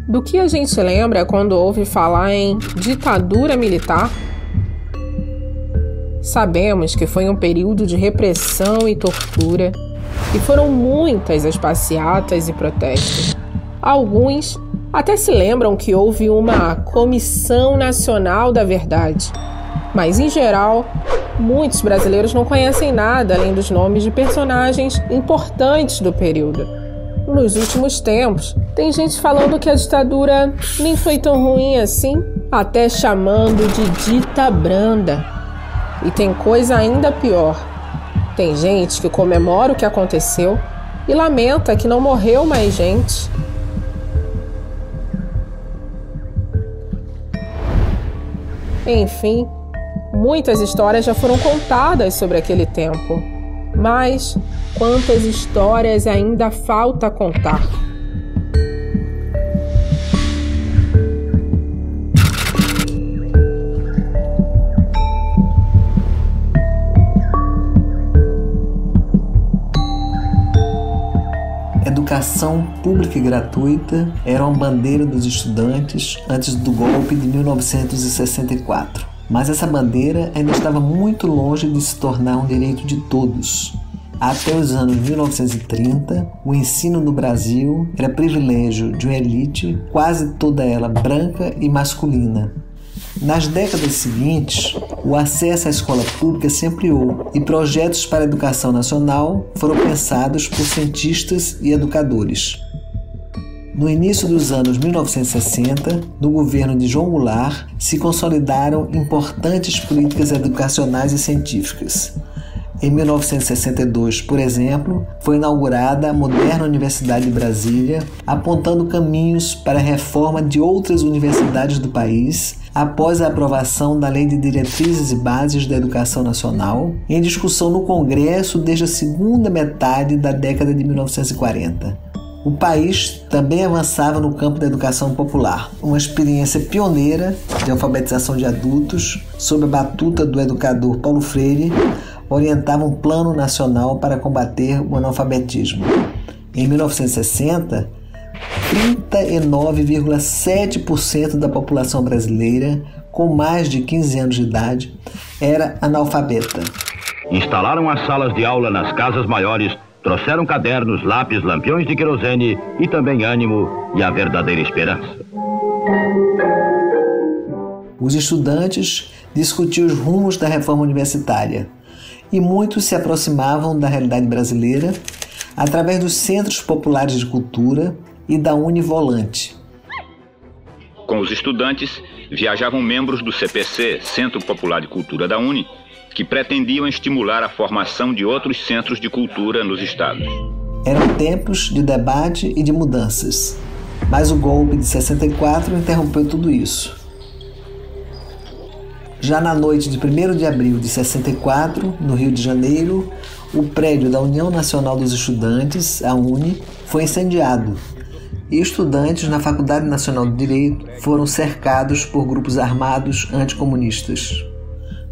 Do que a gente lembra quando ouve falar em ditadura militar? Sabemos que foi um período de repressão e tortura, e foram muitas as passeatas e protestos. Alguns até se lembram que houve uma Comissão Nacional da Verdade, mas, em geral, muitos brasileiros não conhecem nada além dos nomes de personagens importantes do período. Nos últimos tempos, tem gente falando que a ditadura nem foi tão ruim assim, até chamando de dita branda. E tem coisa ainda pior. Tem gente que comemora o que aconteceu e lamenta que não morreu mais gente. Enfim, muitas histórias já foram contadas sobre aquele tempo. Mas quantas histórias ainda falta contar? Educação pública e gratuita era uma bandeira dos estudantes antes do golpe de 1964. Mas essa bandeira ainda estava muito longe de se tornar um direito de todos. Até os anos 1930, o ensino no Brasil era privilégio de uma elite, quase toda ela branca e masculina. Nas décadas seguintes, o acesso à escola pública se ampliou e projetos para a educação nacional foram pensados por cientistas e educadores. No início dos anos 1960, no governo de João Goulart, se consolidaram importantes políticas educacionais e científicas. Em 1962, por exemplo, foi inaugurada a moderna Universidade de Brasília, apontando caminhos para a reforma de outras universidades do país, após a aprovação da Lei de Diretrizes e Bases da Educação Nacional, em discussão no Congresso desde a segunda metade da década de 1940. O país também avançava no campo da educação popular, uma experiência pioneira de alfabetização de adultos, sob a batuta do educador Paulo Freire, orientava um plano nacional para combater o analfabetismo. Em 1960, 39,7% da população brasileira com mais de 15 anos de idade era analfabeta. Instalaram as salas de aula nas casas maiores, trouxeram cadernos, lápis, lampiões de querosene e também ânimo e a verdadeira esperança. Os estudantes discutiam os rumos da reforma universitária e muitos se aproximavam da realidade brasileira através dos centros populares de cultura e da Univolante. Com os estudantes, viajavam membros do CPC, Centro Popular de Cultura da Uni, que pretendiam estimular a formação de outros centros de cultura nos estados. Eram tempos de debate e de mudanças, mas o golpe de 64 interrompeu tudo isso. Já na noite de 1º de abril de 64, no Rio de Janeiro, o prédio da União Nacional dos Estudantes, a UNE, foi incendiado e estudantes na Faculdade Nacional de Direito foram cercados por grupos armados anticomunistas.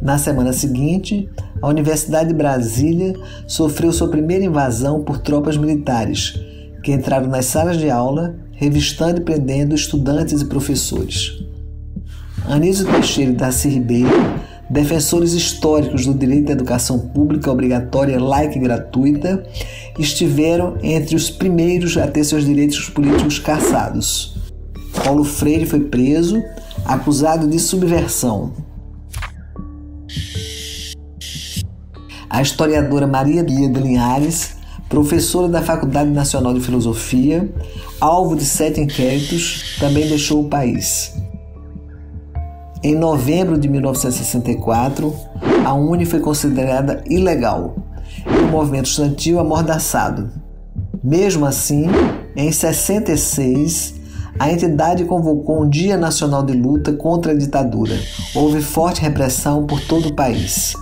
Na semana seguinte, a Universidade de Brasília sofreu sua primeira invasão por tropas militares, que entraram nas salas de aula, revistando e prendendo estudantes e professores. Anísio Teixeira e Darcy Ribeiro, defensores históricos do direito à educação pública obrigatória, laica e gratuita, estiveram entre os primeiros a ter seus direitos políticos cassados. Paulo Freire foi preso, acusado de subversão. A historiadora Maria Bia de Linhares, professora da Faculdade Nacional de Filosofia, alvo de 7 inquéritos, também deixou o país. Em novembro de 1964, a UNE foi considerada ilegal e o movimento estudantil amordaçado. Mesmo assim, em 66, a entidade convocou um Dia Nacional de Luta contra a ditadura. Houve forte repressão por todo o país.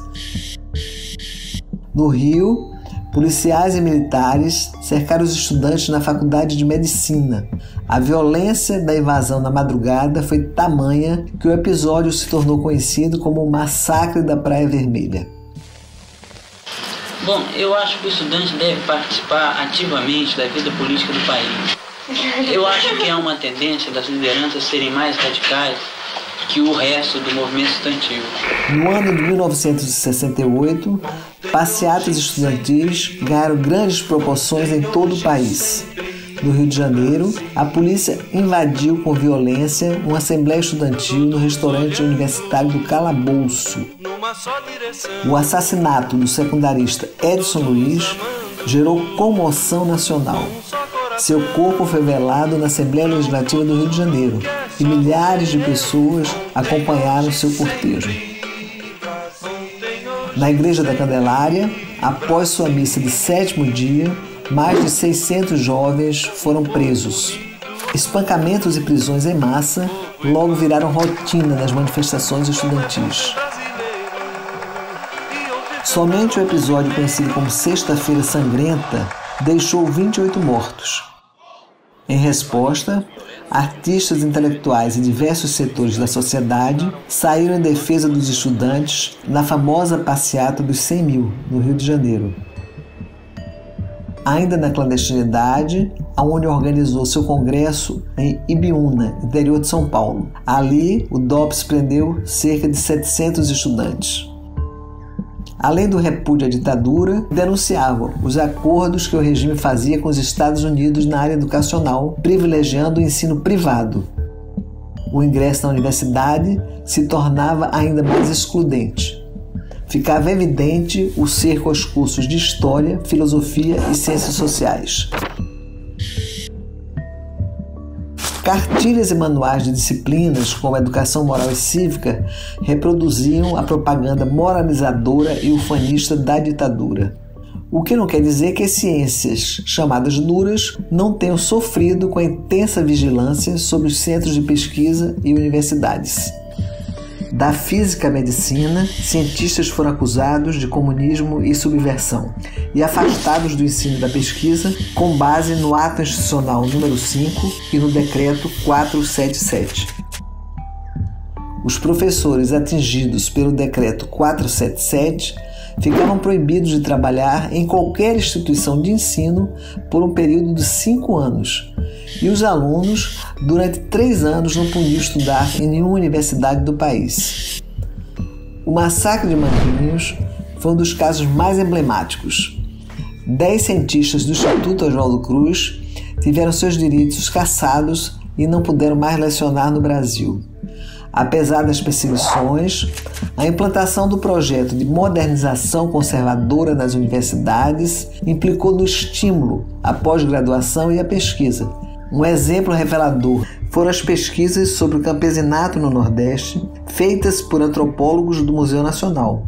No Rio, policiais e militares cercaram os estudantes na Faculdade de Medicina. A violência da invasão na madrugada foi tamanha que o episódio se tornou conhecido como o Massacre da Praia Vermelha. Bom, eu acho que o estudante deve participar ativamente da vida política do país. Eu acho que há uma tendência das lideranças serem mais radicais que o resto do movimento estudantil. No ano de 1968, passeatas estudantis ganharam grandes proporções em todo o país. No Rio de Janeiro, a polícia invadiu com violência uma assembleia estudantil no restaurante universitário do Calabouço. O assassinato do secundarista Edson Luiz gerou comoção nacional. Seu corpo foi velado na Assembleia Legislativa do Rio de Janeiro e milhares de pessoas acompanharam seu cortejo. Na Igreja da Candelária, após sua missa de 7º dia, mais de 600 jovens foram presos. Espancamentos e prisões em massa logo viraram rotina nas manifestações estudantis. Somente o episódio conhecido como Sexta-feira Sangrenta deixou 28 mortos. Em resposta, artistas intelectuais e diversos setores da sociedade saíram em defesa dos estudantes na famosa passeata dos 100 mil, no Rio de Janeiro. Ainda na clandestinidade, a UNE organizou seu congresso em Ibiúna, interior de São Paulo. Ali, o DOPS prendeu cerca de 700 estudantes. Além do repúdio à ditadura, denunciavam os acordos que o regime fazia com os Estados Unidos na área educacional, privilegiando o ensino privado. O ingresso na universidade se tornava ainda mais excludente. Ficava evidente o cerco aos cursos de História, Filosofia e Ciências Sociais. Cartilhas e manuais de disciplinas, como Educação Moral e Cívica, reproduziam a propaganda moralizadora e ufanista da ditadura. O que não quer dizer que as ciências, chamadas duras, não tenham sofrido com a intensa vigilância sobre os centros de pesquisa e universidades. Da física à medicina, cientistas foram acusados de comunismo e subversão e afastados do ensino da pesquisa com base no Ato Institucional número 5 e no Decreto 477. Os professores atingidos pelo Decreto 477 ficavam proibidos de trabalhar em qualquer instituição de ensino por um período de 5 anos, e os alunos, durante 3 anos, não podiam estudar em nenhuma universidade do país. O massacre de Manguinhos foi um dos casos mais emblemáticos. 10 cientistas do Instituto Oswaldo Cruz tiveram seus direitos cassados e não puderam mais lecionar no Brasil. Apesar das perseguições, a implantação do projeto de modernização conservadora nas universidades implicou no estímulo à pós-graduação e à pesquisa. Um exemplo revelador foram as pesquisas sobre o campesinato no Nordeste, feitas por antropólogos do Museu Nacional.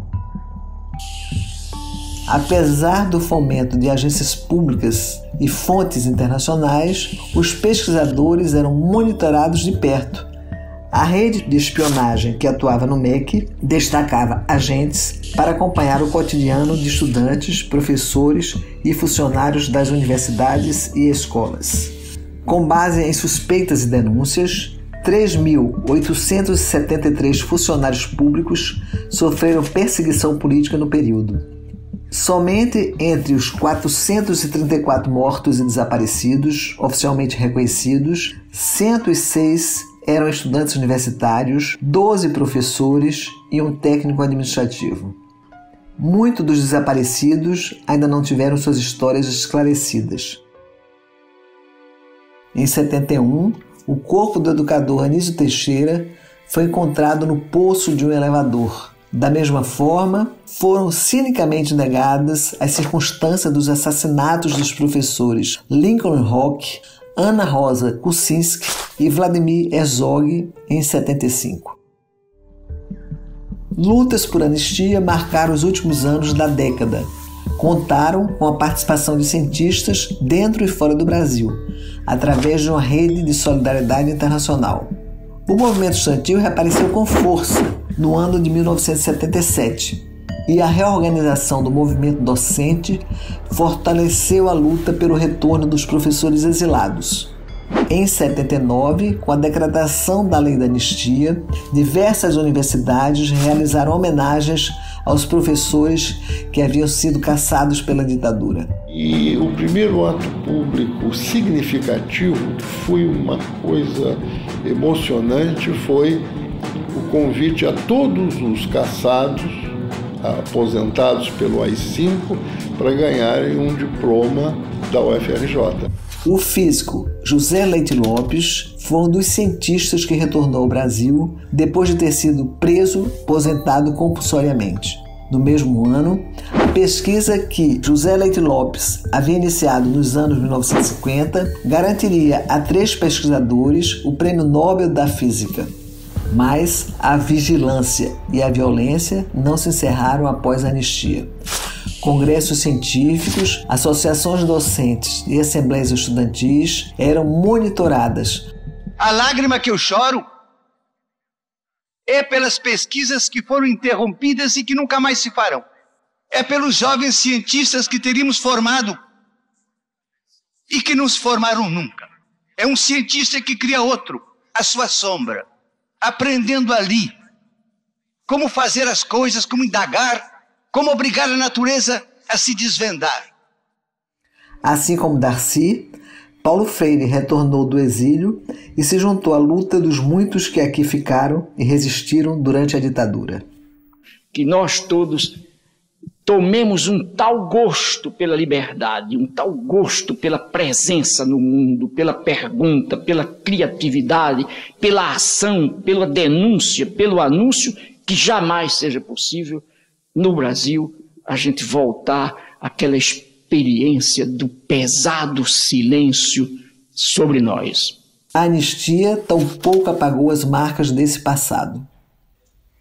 Apesar do fomento de agências públicas e fontes internacionais, os pesquisadores eram monitorados de perto. A rede de espionagem que atuava no MEC destacava agentes para acompanhar o cotidiano de estudantes, professores e funcionários das universidades e escolas. Com base em suspeitas e denúncias, 3.873 funcionários públicos sofreram perseguição política no período. Somente entre os 434 mortos e desaparecidos, oficialmente reconhecidos, 106 eram estudantes universitários, 12 professores e um técnico administrativo. Muitos dos desaparecidos ainda não tiveram suas histórias esclarecidas. Em 71, o corpo do educador Anísio Teixeira foi encontrado no poço de um elevador. Da mesma forma, foram cinicamente negadas as circunstâncias dos assassinatos dos professores Lincoln Rock, Ana Rosa Kuczynski e Vladimir Herzog em 75. Lutas por anistia marcaram os últimos anos da década. Contaram com a participação de cientistas dentro e fora do Brasil, através de uma rede de solidariedade internacional. O movimento estudantil reapareceu com força no ano de 1977 e a reorganização do movimento docente fortaleceu a luta pelo retorno dos professores exilados. Em 79, com a decretação da Lei da Anistia, diversas universidades realizaram homenagens aos professores que haviam sido caçados pela ditadura. E o primeiro ato público significativo, que foi uma coisa emocionante, foi o convite a todos os caçados, aposentados pelo AI-5, para ganharem um diploma da UFRJ. O físico José Leite Lopes foi um dos cientistas que retornou ao Brasil depois de ter sido preso, aposentado compulsoriamente. No mesmo ano, a pesquisa que José Leite Lopes havia iniciado nos anos 1950 garantiria a 3 pesquisadores o Prêmio Nobel da Física. Mas a vigilância e a violência não se encerraram após a anistia. Congressos científicos, associações docentes e assembleias estudantis eram monitoradas. A lágrima que eu choro é pelas pesquisas que foram interrompidas e que nunca mais se farão. É pelos jovens cientistas que teríamos formado e que não se formaram nunca. É um cientista que cria outro, à sua sombra, aprendendo ali como fazer as coisas, como indagar, como obrigar a natureza a se desvendar. Assim como Darcy, Paulo Freire retornou do exílio e se juntou à luta dos muitos que aqui ficaram e resistiram durante a ditadura. Que nós todos tomemos um tal gosto pela liberdade, um tal gosto pela presença no mundo, pela pergunta, pela criatividade, pela ação, pela denúncia, pelo anúncio, que jamais seja possível no Brasil a gente voltar àquela experiência do pesado silêncio sobre nós. A anistia tampouco apagou as marcas desse passado.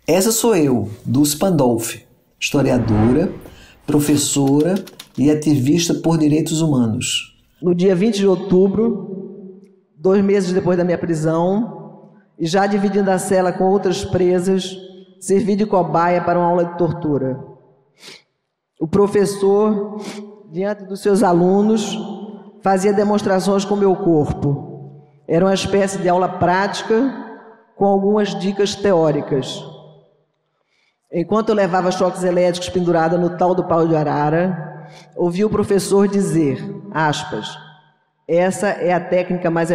Essa sou eu, Dulce Pandolfi, historiadora, professora e ativista por direitos humanos. No dia 20 de outubro, 2 meses depois da minha prisão, e já dividindo a cela com outras presas, servi de cobaia para uma aula de tortura. O professor, diante dos seus alunos, fazia demonstrações com meu corpo. Era uma espécie de aula prática com algumas dicas teóricas. Enquanto eu levava choques elétricos pendurada no tal do pau de arara, ouvi o professor dizer, aspas, essa é a técnica mais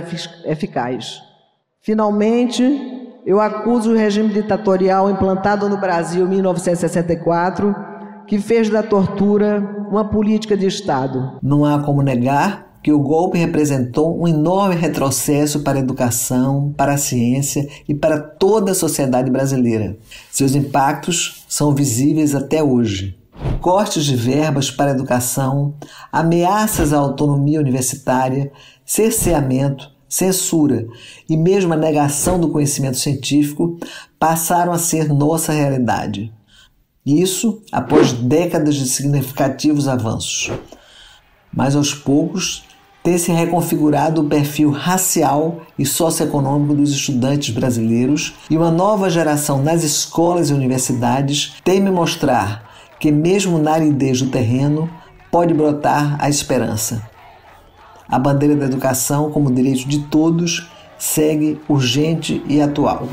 eficaz. Finalmente, eu acuso o regime ditatorial implantado no Brasil em 1964, que fez da tortura uma política de Estado. Não há como negar que o golpe representou um enorme retrocesso para a educação, para a ciência e para toda a sociedade brasileira. Seus impactos são visíveis até hoje. Cortes de verbas para a educação, ameaças à autonomia universitária, cerceamento, censura e mesmo a negação do conhecimento científico passaram a ser nossa realidade. Isso após décadas de significativos avanços. Mas aos poucos tem se reconfigurado o perfil racial e socioeconômico dos estudantes brasileiros e uma nova geração nas escolas e universidades teme mostrar que mesmo na aridez do terreno pode brotar a esperança. A bandeira da educação como direito de todos segue urgente e atual.